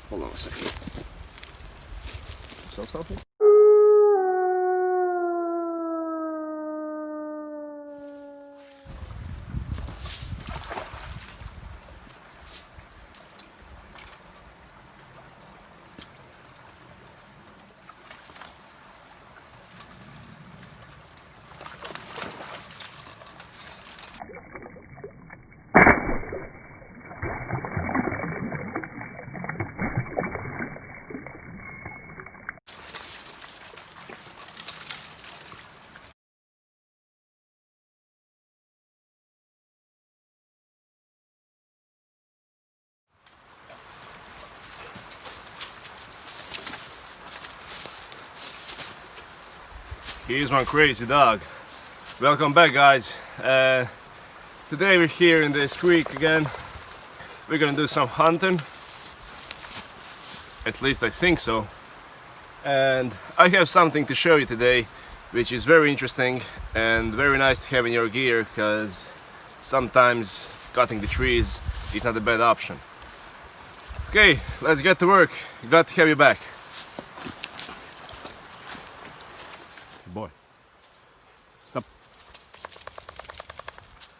Hold on a second. Something? Here's one crazy dog. Welcome back, guys. Today we're here in this creek again. We're gonna do some hunting. At least I think so. And I have something to show you today, which is very interesting and very nice to have in your gear, because sometimes cutting the trees is not a bad option. Okay, let's get to work. Glad to have you back. Boy, stop.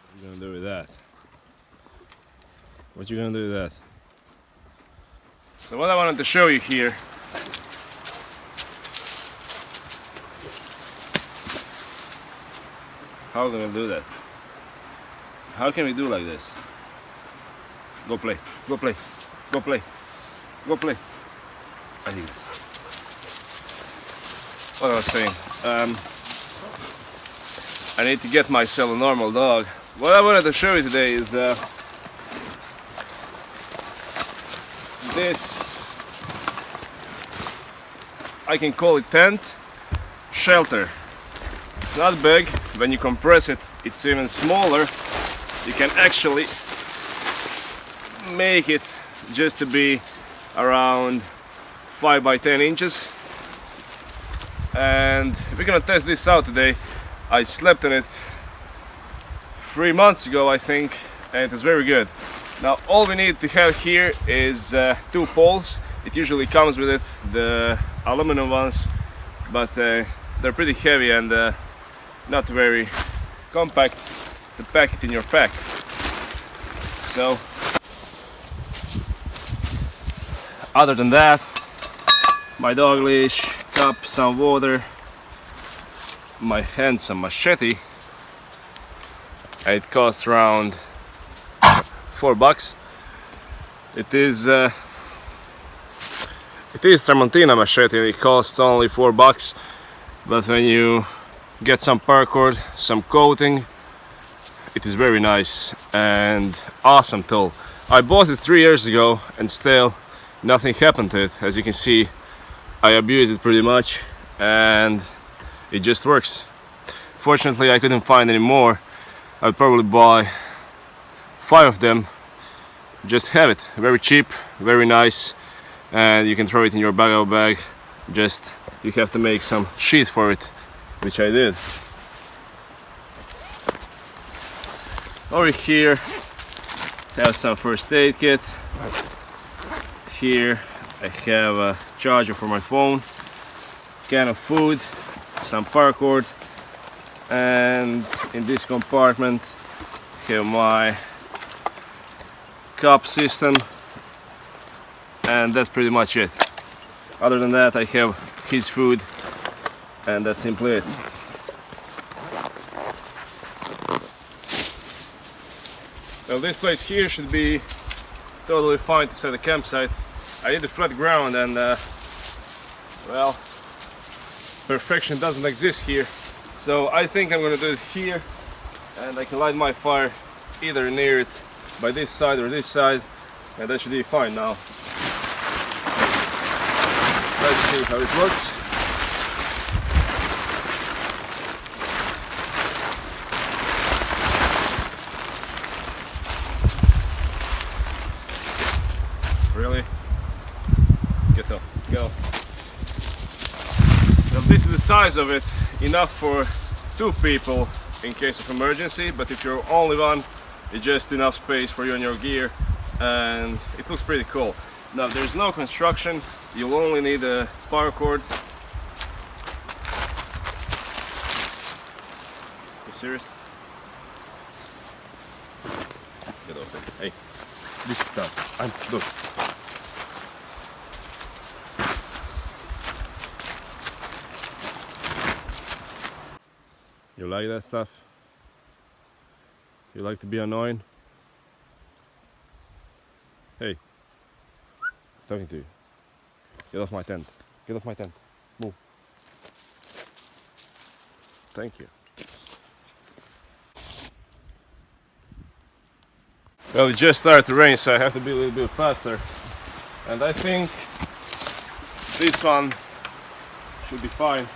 What are you gonna do with that? What you gonna do with that? So what I wanted to show you here, how are we gonna do that? How can we do like this? Go play, go play, go play, go play. I think this. What I was saying, I need to get myself a normal dog. What I wanted to show you today is this, I can call it tent, shelter. It's not big. When you compress it, it's even smaller. You can actually make it just to be around 5 by 10 inches. And we're gonna test this out today. I slept in it 3 months ago, I think, and it was very good. Now all we need to have here is 2 poles. It usually comes with it, the aluminum ones, but they're pretty heavy and not very compact to pack it in your pack. So other than that, my dog leash, cup, some water, my handsome machete. It costs around $4. It is Tramontina machete. It costs only $4, but when you get some paracord, some coating, it is very nice and awesome tool. I bought it 3 years ago and still nothing happened to it. As you can see, I abuse it pretty much and it just works. Fortunately, I couldn't find any more. I'd probably buy 5 of them. Just have it. Very cheap, very nice, and you can throw it in your bag. Just you have to make some sheet for it, which I did. Over here have some first aid kit. Here I have a charger for my phone, can of food, some paracord, and in this compartment I have my cup system, and that's pretty much it. Other than that, I have his food, and that's simply it. Well, this place here should be totally fine to set a campsite. I did the flat ground, and well, perfection doesn't exist here. So I think I'm gonna do it here, and I can light my fire either near it by this side or this side, and that should be fine now. Let's see how it looks. Really? Get up, go. Now this is the size of it, enough for 2 people in case of emergency, but if you're only one, it's just enough space for you and your gear, and it looks pretty cool. Now there's no construction, you'll only need a paracord. You serious? Get off it. Hey, this is stuff. Look. You like that stuff? You like to be annoying? Hey, I'm talking to you. Get off my tent. Get off my tent. Move. Thank you. Well, it just started to rain, so I have to be a little bit faster. And I think this one should be fine.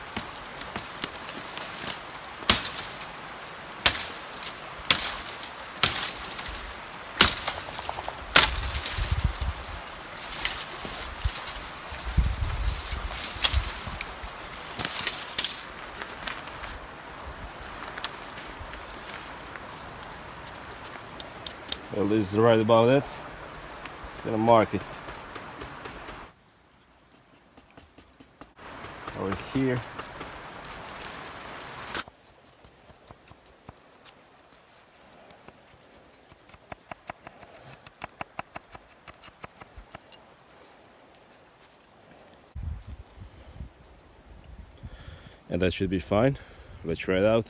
Well, this is right about it. I'm gonna mark it over here. And that should be fine. Let's try it out.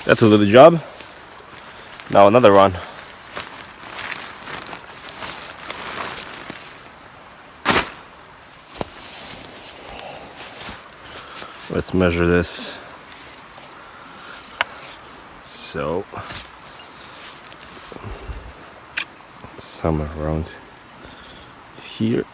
That will do the job. Now another one. Let's measure this. So, somewhere around here.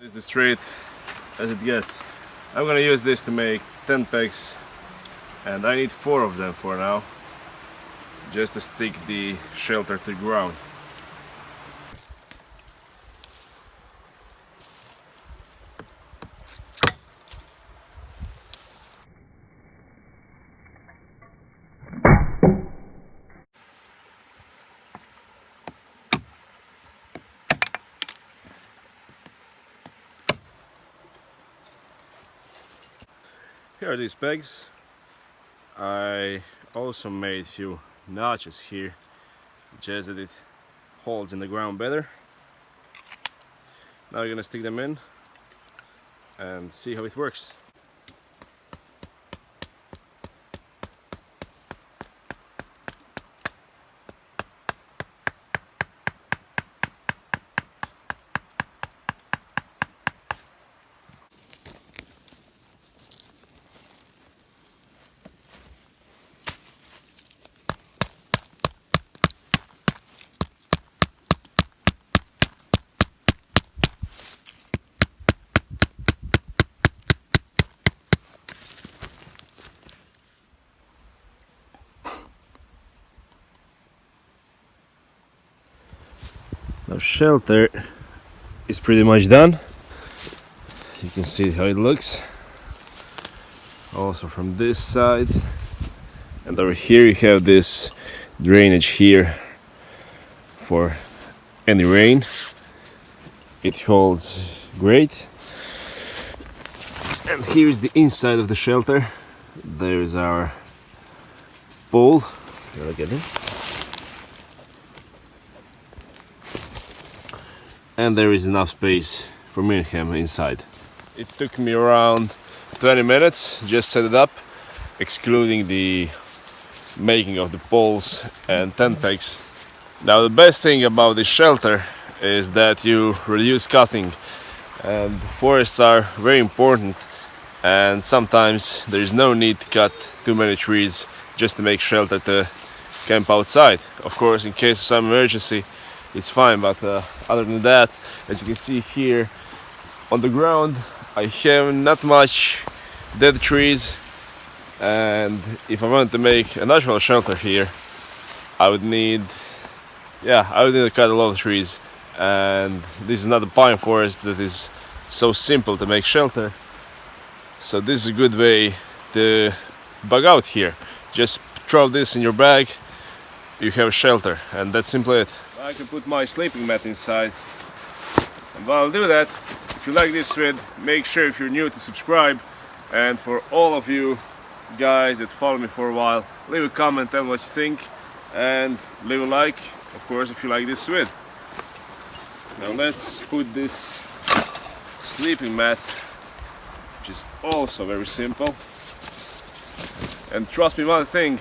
This is the straight as it gets. I'm gonna use this to make tent pegs, and I need 4 of them for now, just to stick the shelter to the ground. Here are these pegs. I also made a few notches here, just that it holds in the ground better. Now we're gonna stick them in and see how it works. Now shelter is pretty much done. You can see how it looks. Also from this side. And over here you have this drainage here for any rain. It holds great. And here is the inside of the shelter. There is our pole. Look at it. And there is enough space for me and him inside. It took me around 20 minutes, just set it up, excluding the making of the poles and tent pegs. Now the best thing about this shelter is that you reduce cutting, and forests are very important, and sometimes there is no need to cut too many trees just to make shelter to camp outside. Of course, in case of some emergency, it's fine, but other than that, as you can see here on the ground, I have not much dead trees, and if I want to make a natural shelter here, I would need to cut a lot of trees, and this is not a pine forest that is so simple to make shelter. So this is a good way to bug out here. Just throw this in your bag, you have shelter, and that's simply it. I can put my sleeping mat inside, and while I do that, if you like this vid, make sure if you're new to subscribe, and for all of you guys that follow me for a while, leave a comment, tell me what you think, and leave a like, of course, if you like this vid. Now let's put this sleeping mat, which is also very simple. And trust me, one thing,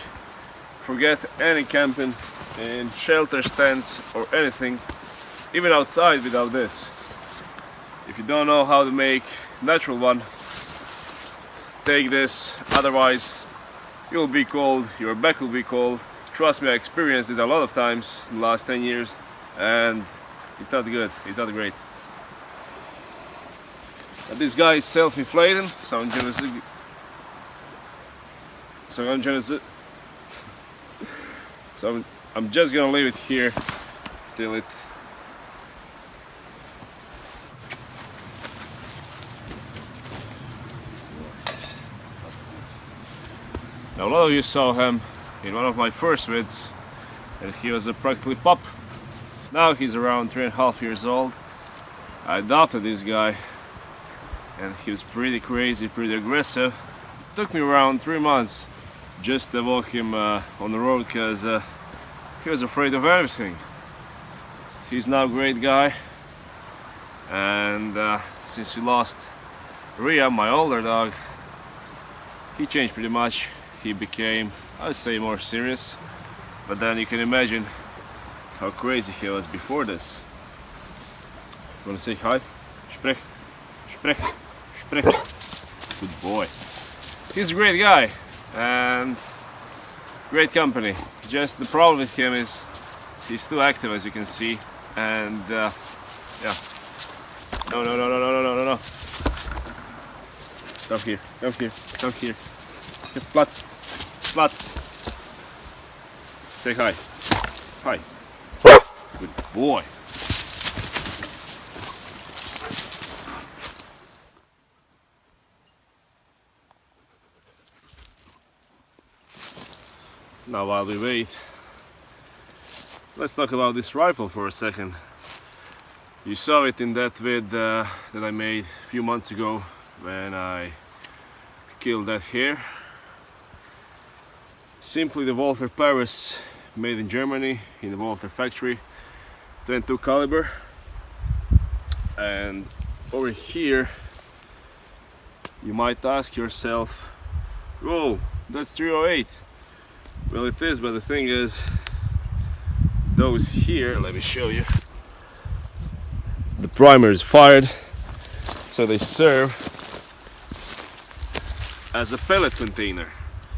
forget any camping in shelter stands or anything, even outside, without this. If you don't know how to make natural one, take this, otherwise you'll be cold, your back will be cold. Trust me, I experienced it a lot of times in the last 10 years, and it's not good, it's not great. And this guy is self-inflating, so I'm just gonna leave it here till it Now, a lot of you saw him in one of my first vids, and he was a practically pup. Now he's around 3.5 years old. I adopted this guy, and he was pretty crazy, pretty aggressive. It took me around 3 months just to walk him on the road, because he was afraid of everything. He's now a great guy, and since we lost Rhea, my older dog, he changed pretty much. He became, I'd say, more serious, but then you can imagine how crazy he was before this. You wanna say hi? Sprech, sprech, sprech. Good boy. He's a great guy and great company. Just the problem with him is he's too active, as you can see, and yeah. No. Come here, come here, come here. Platz, Platz. Say hi. Hi. Good boy. Now, while we wait, let's talk about this rifle for a second. You saw it in that vid that I made a few months ago when I killed that hare. Simply the Walther Paris, made in Germany in the Walther factory, 22 caliber. And over here you might ask yourself, whoa, that's 308. Well, it is, but the thing is, those here, let me show you, the primer is fired, so they serve as a pellet container.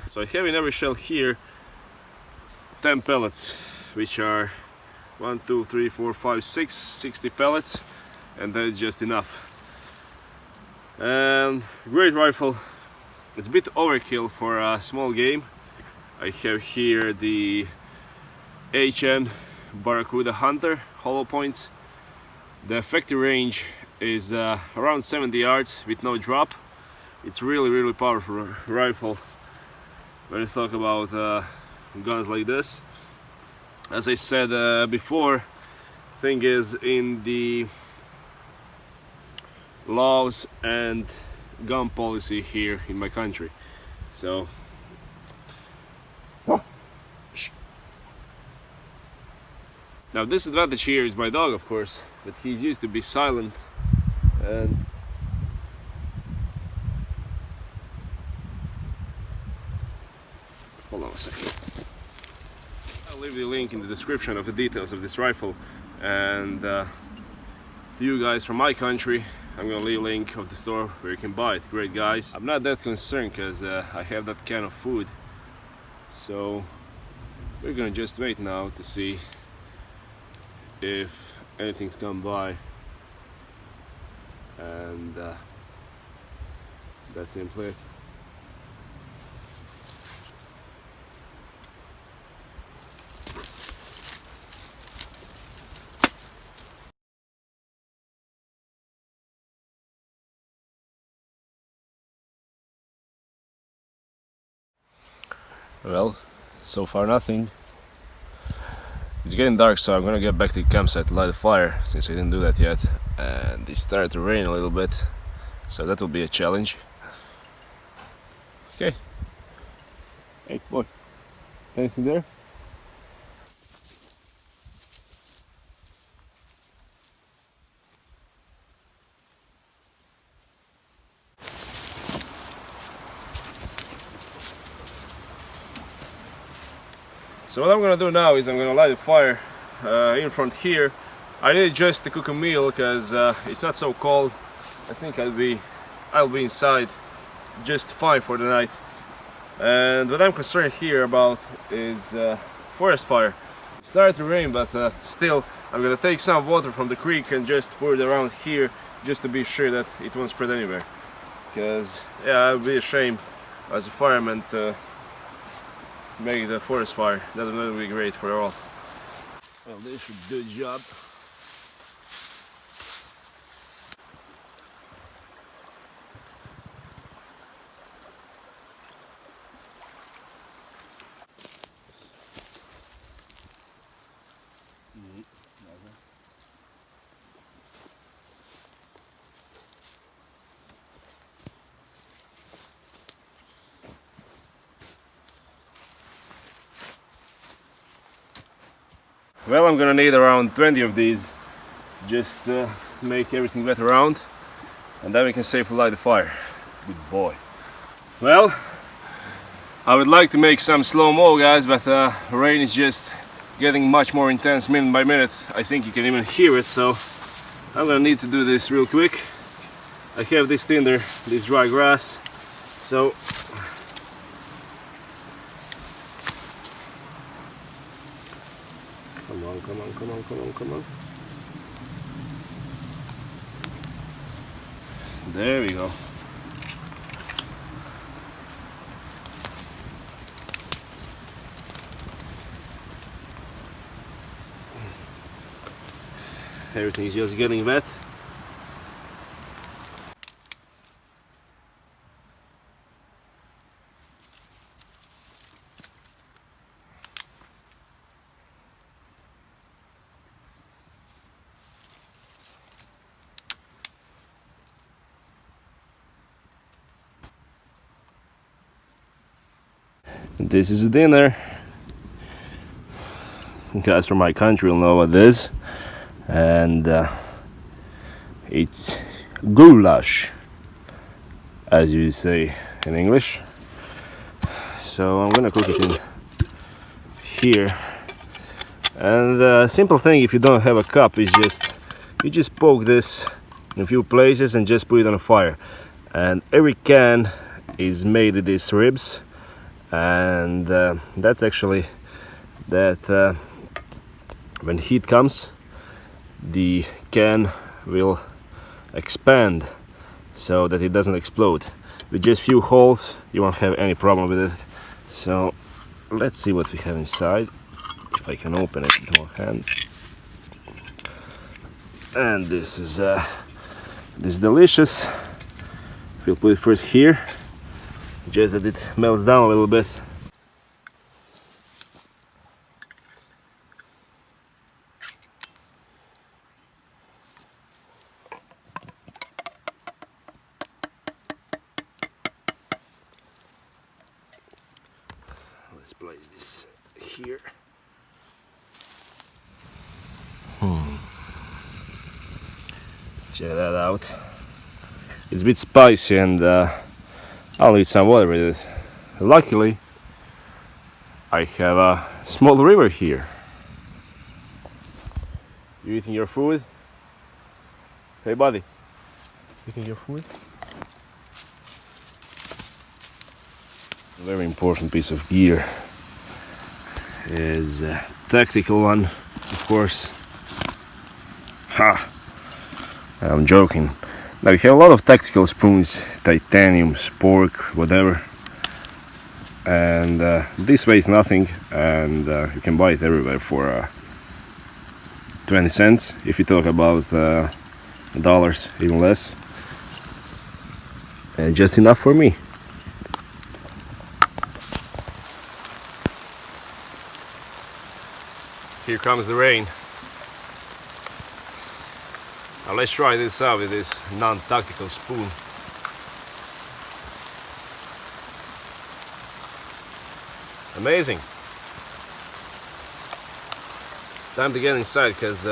So I have in every shell here 10 pellets, which are 1, 2, 3, 4, 5, 6, 60 pellets, and that is just enough. And great rifle. It's a bit overkill for a small game. I have here the HN Barracuda Hunter hollow points. The effective range is around 70 yards with no drop. It's really powerful rifle when you talk about guns like this. As I said before, thing is, in the laws and gun policy here in my country. So now disadvantage here is my dog, of course, but he's used to be silent, and hold on a second. I'll leave the link in the description of the details of this rifle, and to you guys from my country, I'm gonna leave a link of the store where you can buy it. Great guys. I'm not that concerned because I have that kind of food, so we're gonna just wait now to see if anything's come by, and that's simply it. Well, so far nothing. It's getting dark, so I'm gonna get back to the campsite to light a fire, since I didn't do that yet. And it started to rain a little bit, so that will be a challenge. Okay. Hey boy, anything there? So what I'm gonna do now is I'm gonna light a fire in front here. I need just to cook a meal because it's not so cold. I think I'll be inside just fine for the night. And what I'm concerned here about is forest fire. It started to rain, but still I'm gonna take some water from the creek and just pour it around here, just to be sure that it won't spread anywhere. Because yeah, it would be a shame as a fireman to make the forest fire. That would be great for all. Well, this should do the job. Well, I'm gonna need around 20 of these, just make everything wet around, and then we can safely light the fire. Good boy. Well, I would like to make some slow-mo, guys, but rain is just getting much more intense minute by minute. I think you can even hear it, so I'm gonna need to do this real quick. I have this tinder, this dry grass, so come on. There we go. Everything's just getting wet. This is dinner. Guys from my country will know what this is, and it's goulash, as you say in English. So I'm gonna cook it in here, and a simple thing, if you don't have a cup, is you just poke this in a few places and just put it on a fire. And every can is made with these ribs, and that's actually that when heat comes, the can will expand so that it doesn't explode. With just few holes you won't have any problem with it. So let's see what we have inside, if I can open it with one hand. And this is delicious. We'll put it first here, just that it melts down a little bit. Let's place this here. Check that out. It's a bit spicy, and I'll need some water with it. Luckily, I have a small river here. You eating your food? Hey buddy, eating your food? A very important piece of gear. is a tactical one, of course. Ha! I'm joking. Now you have a lot of tactical spoons, titanium, spork, whatever. And this weighs nothing, and you can buy it everywhere for 20 cents. If you talk about dollars, even less. And just enough for me. Here comes the rain. Now let's try this out with this non-tactical spoon. Amazing. Time to get inside, because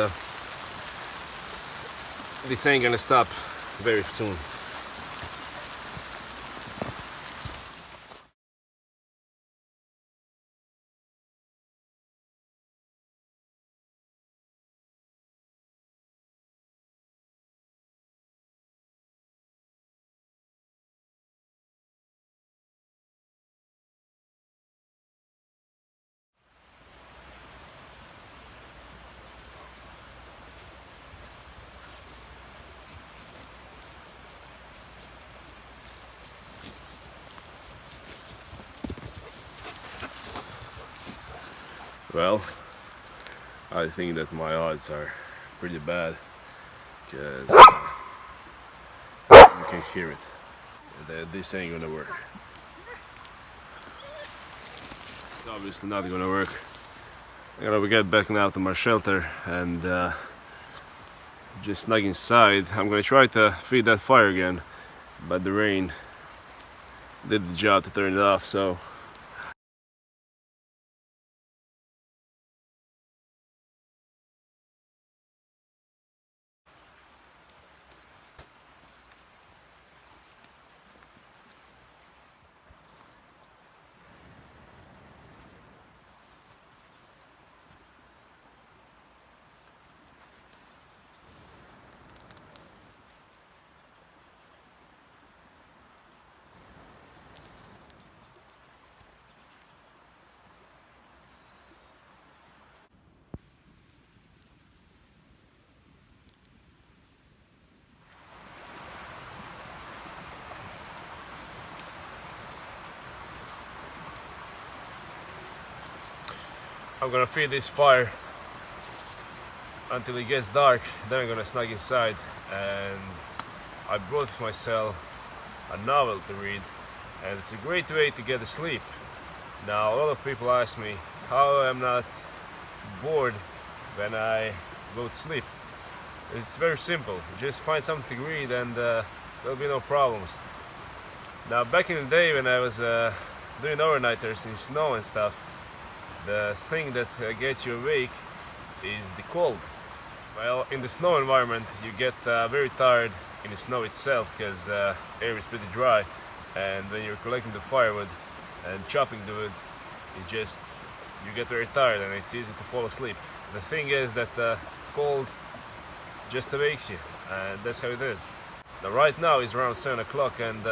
this ain't gonna stop very soon. Well, I think that my odds are pretty bad, because you can hear it. This ain't gonna work. It's obviously not gonna work. I'm gonna get back now to my shelter and just snug inside. I'm gonna try to feed that fire again, but the rain did the job to turn it off, so I'm gonna feed this fire until it gets dark. Then I'm gonna snug inside, and I brought myself a novel to read, and it's a great way to get to sleep. Now a lot of people ask me how I'm not bored when I go to sleep. It's very simple. Just find something to read and there'll be no problems. Now back in the day when I was doing overnighters in snow and stuff, the thing that gets you awake is the cold. Well, in the snow environment you get very tired in the snow itself, because air is pretty dry, and when you're collecting the firewood and chopping the wood, you get very tired and it's easy to fall asleep. The thing is that cold just awakes you, and that's how it is. Now right now it's around 7 o'clock, and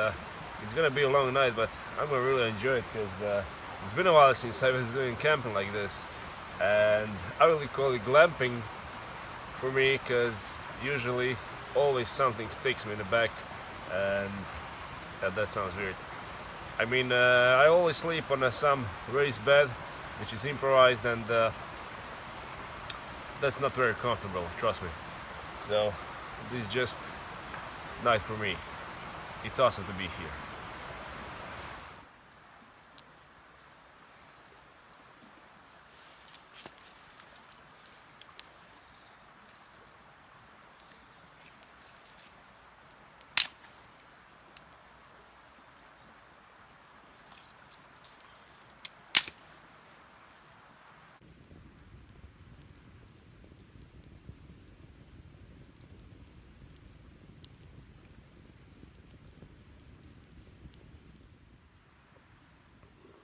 it's gonna be a long night, but I'm gonna really enjoy it, because it's been a while since I was doing camping like this, and I really call it glamping for me, because usually always something sticks me in the back, and that sounds weird. I mean, I always sleep on some raised bed, which is improvised, and that's not very comfortable, trust me. So this is just night for me. It's awesome to be here.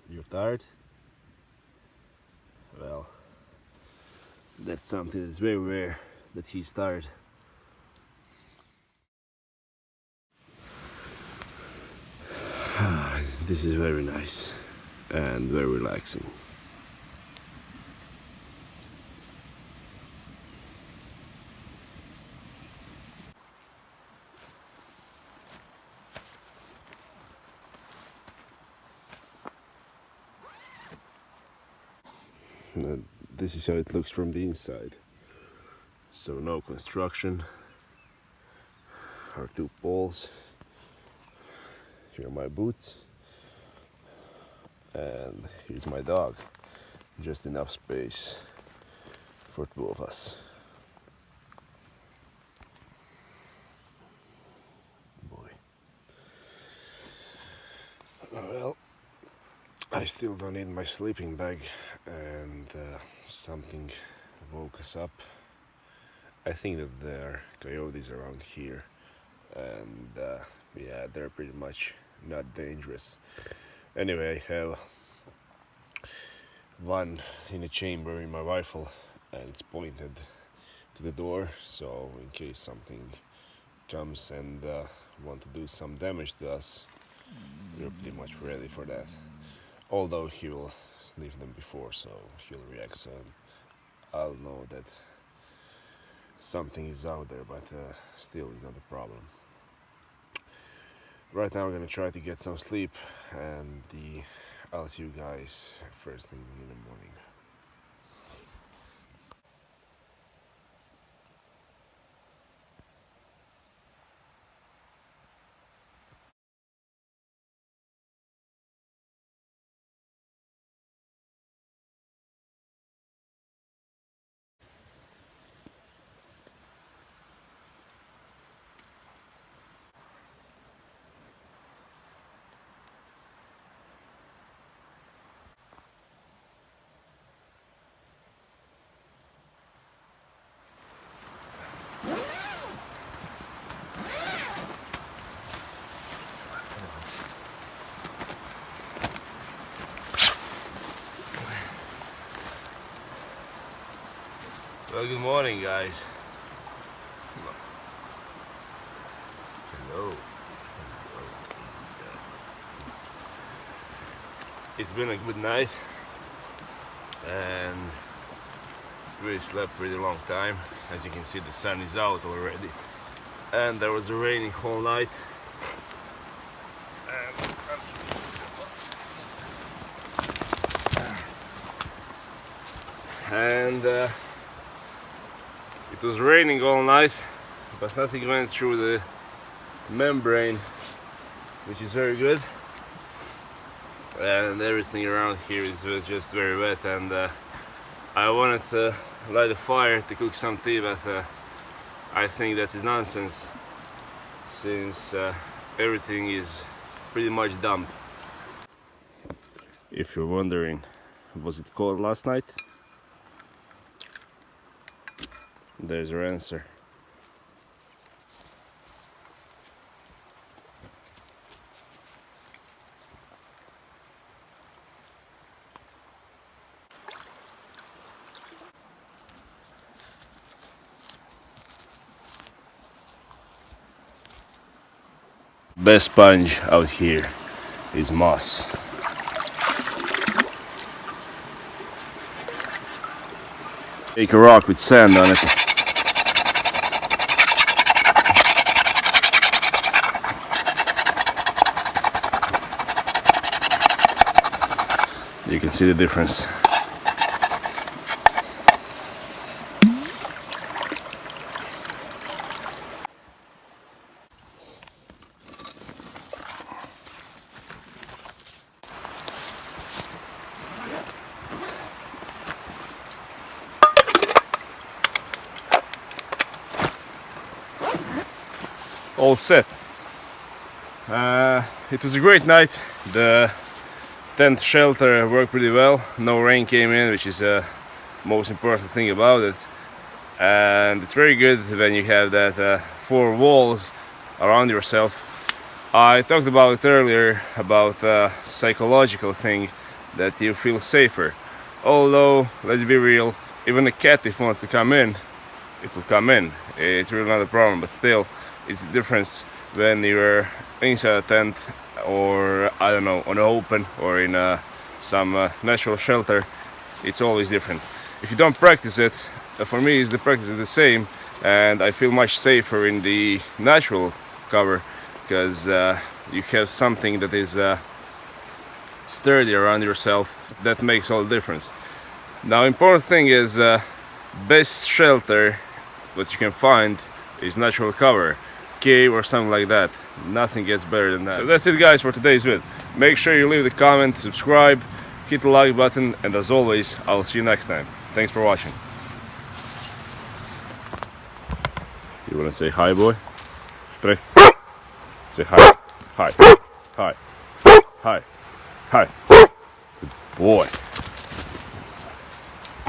You're tired? Well, that's something that's very rare, that he's tired. This is very nice and very relaxing. This is how it looks from the inside. So no construction. Our 2 poles. Here are my boots. And here's my dog. Just enough space for 2 of us. Boy. Well, I still don't need my sleeping bag, and something woke us up. I think that there are coyotes around here, and yeah, they're pretty much not dangerous. Anyway, I have one in a chamber in my rifle, and it's pointed to the door, so in case something comes and want to do some damage to us, we're pretty much ready for that. Although he will sniff them before, so he'll react, so I'll know that something is out there, but still it's not a problem. Right now we're gonna try to get some sleep, and I'll see you guys first thing in the morning. Well, good morning, guys. Hello. It's been a good night, and we slept pretty long time. As you can see, the sun is out already, and there was raining whole night. And it was raining all night, but nothing went through the membrane, which is very good. And everything around here is just very wet, and I wanted to light a fire to cook some tea, but I think that is nonsense, since everything is pretty much damp. If you're wondering, was it cold last night? There's your answer. Best sponge out here is moss. Take a rock with sand on it. You can see the difference. All set. It was a great night. The tent shelter worked pretty well. No rain came in, which is the most important thing about it. And it's very good when you have that 4 walls around yourself. I talked about it earlier, about psychological thing, that you feel safer. Although, let's be real, even a cat, if it wants to come in, it will come in. It's really not a problem, but still, it's a difference when you're inside a tent, or I don't know, on the open, or in some natural shelter. It's always different. If you don't practice it, for me is the practice is the same, and I feel much safer in the natural cover, because you have something that is sturdy around yourself. That makes all the difference. Now, important thing is best shelter that you can find is natural cover, cave or something like that. Nothing gets better than that. So that's it, guys, for today's vid. Make sure you leave the comment, subscribe, hit the like button, and as always, I'll see you next time. Thanks for watching. You wanna say hi, boy? Sprek. Say hi. Hi. Hi. Hi. Hi. Good boy.